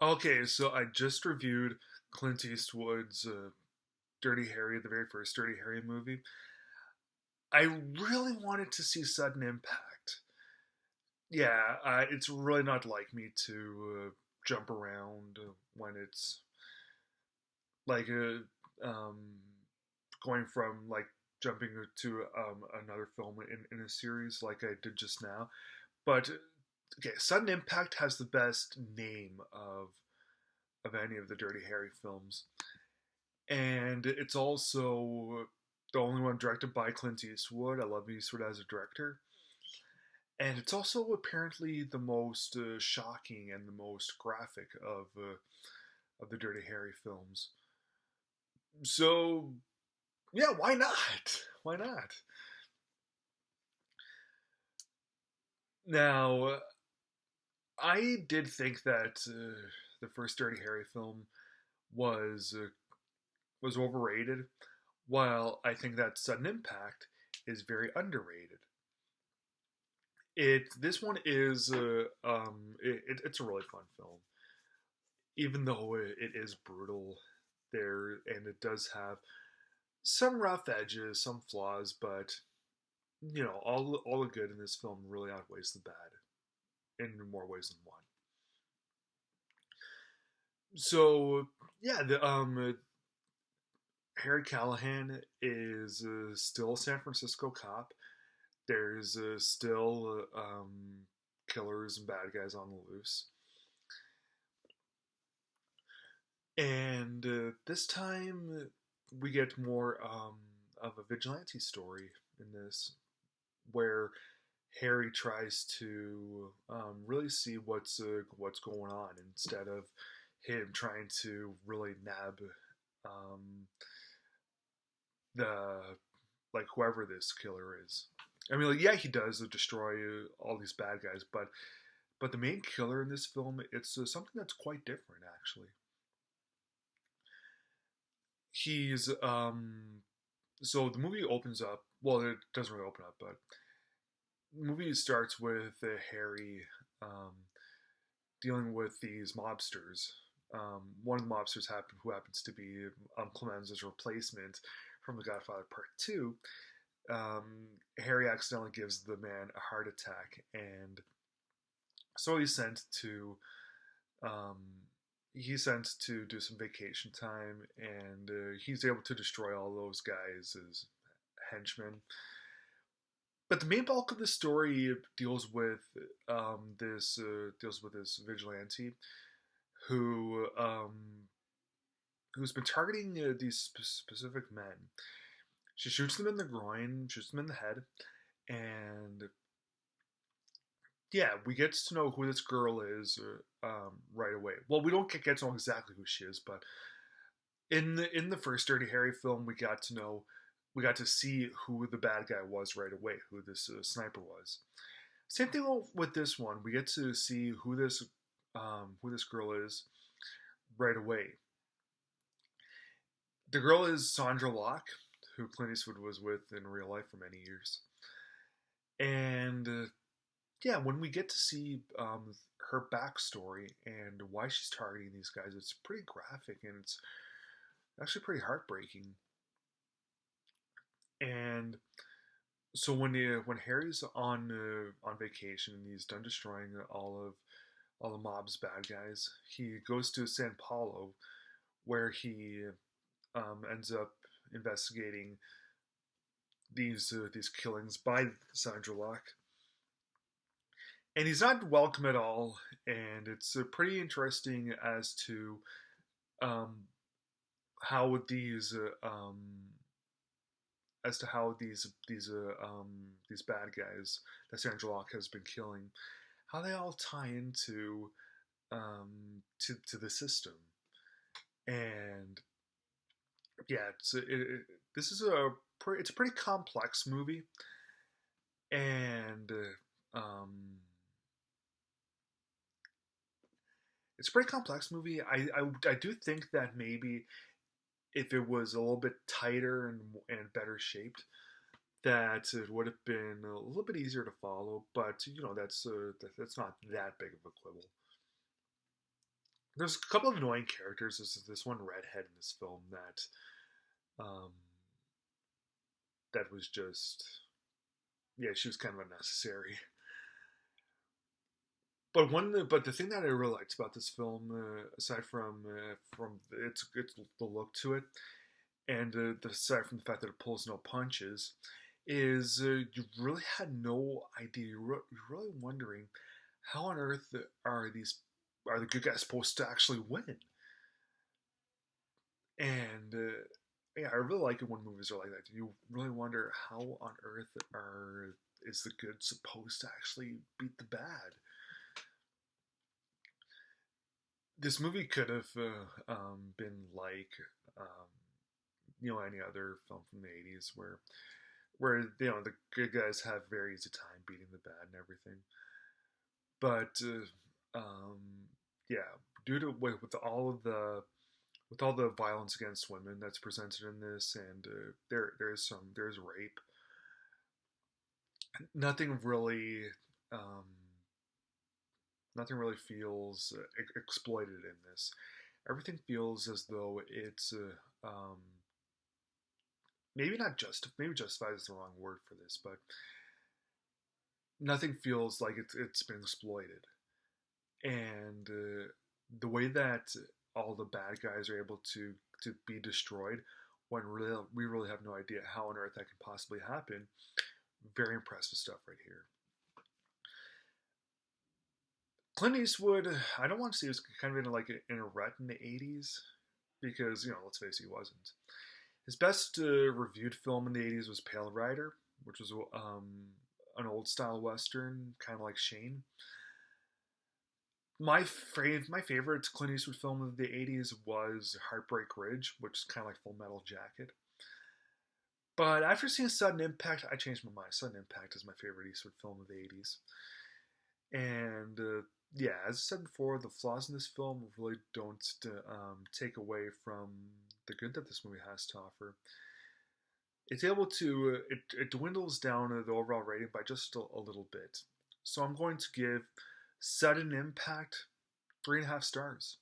Okay, so I just reviewed Clint Eastwood's Dirty Harry, the very first Dirty Harry movie. I really wanted to see Sudden Impact. Yeah, it's really not like me to jump around when it's like going from like jumping to another film in a series like I did just now. But okay, Sudden Impact has the best name of any of the Dirty Harry films. And it's also the only one directed by Clint Eastwood. I love Eastwood as a director, and it's also apparently the most shocking and the most graphic of the Dirty Harry films. So yeah, why not? Why not? Now, I did think that the first Dirty Harry film was uh, was overrated, while I think that Sudden Impact is very underrated. This one is it's a really fun film, even though it is brutal there, and it does have some rough edges, some flaws, but all the good in this film really outweighs the bad in more ways than one. So yeah, the Harry Callahan is still a San Francisco cop. There's still killers and bad guys on the loose. And this time we get more of a vigilante story in this, where Harry tries to really see what's going on instead of him trying to really nab um, the like whoever this killer is. I mean, like, yeah, he does destroy all these bad guys, but the main killer in this film, it's something that's quite different actually. He's so the movie opens up. Well, it doesn't really open up, but the movie starts with Harry um, dealing with these mobsters. One of the mobsters who happens to be Clemenza's replacement from The Godfather Part Two. Harry accidentally gives the man a heart attack, and so um, he's sent to do some vacation time, and he's able to destroy all those guys as henchmen. But the main bulk of the story deals with this vigilante who who's been targeting these specific men. She shoots them in the groin, shoots them in the head, and yeah, we get to know who this girl is right away. Well, we don't get to know exactly who she is, but in the first Dirty Harry film, we got to see who the bad guy was right away, who this sniper was. Same thing with this one. We get to see who this girl is right away. The girl is Sandra Locke, who Clint Eastwood was with in real life for many years. And yeah, when we get to see her backstory and why she's targeting these guys, it's pretty graphic and it's actually pretty heartbreaking. And so when Harry's on vacation and he's done destroying all the mob's bad guys, he goes to San Paulo, where he ends up investigating these killings by Sandra Locke, and he's not welcome at all. And it's pretty interesting um, how these as to how these bad guys that Sandra Locke has been killing, how they all tie into to the system. And yeah, this is it's a pretty complex movie, and it's a pretty complex movie. I do think that maybe if it was a little bit tighter and better shaped, that it would have been a little bit easier to follow. But that's not that big of a quibble. there's a couple of annoying characters. There's this one redhead in this film um, that was just, yeah, she was kind of unnecessary. But the thing that I really liked about this film, aside from its the look to it, and aside from the fact that it pulls no punches, is you really had no idea. You're really wondering how on earth are the good guys supposed to actually win? And yeah, I really like it when movies are like that. You really wonder how on earth are is the good supposed to actually beat the bad? This movie could have been like um, any other film from the '80s where the good guys have very easy time beating the bad and everything. But yeah, due to with all the violence against women that's presented in this, and there's rape. Nothing really um, nothing really feels exploited in this. Everything feels as though it's maybe justified is the wrong word for this, but nothing feels like it's been exploited. And the way that all the bad guys are able to be destroyed when we really have no idea how on earth that can possibly happen. Very impressive stuff right here. Clint Eastwood, I don't want to say he was kind of in a rut in the '80s because let's face it, he wasn't. His best reviewed film in the '80s was Pale Rider, which was an old style western, kind of like Shane. My favorite Clint Eastwood film of the '80s was Heartbreak Ridge, which is kind of like Full Metal Jacket. But after seeing Sudden Impact, I changed my mind. Sudden Impact is my favorite Eastwood film of the '80s. And yeah, as I said before, the flaws in this film really don't take away from the good that this movie has to offer. It's able to it dwindles down the overall rating by just a little bit. So I'm going to give Sudden Impact 3.5 stars.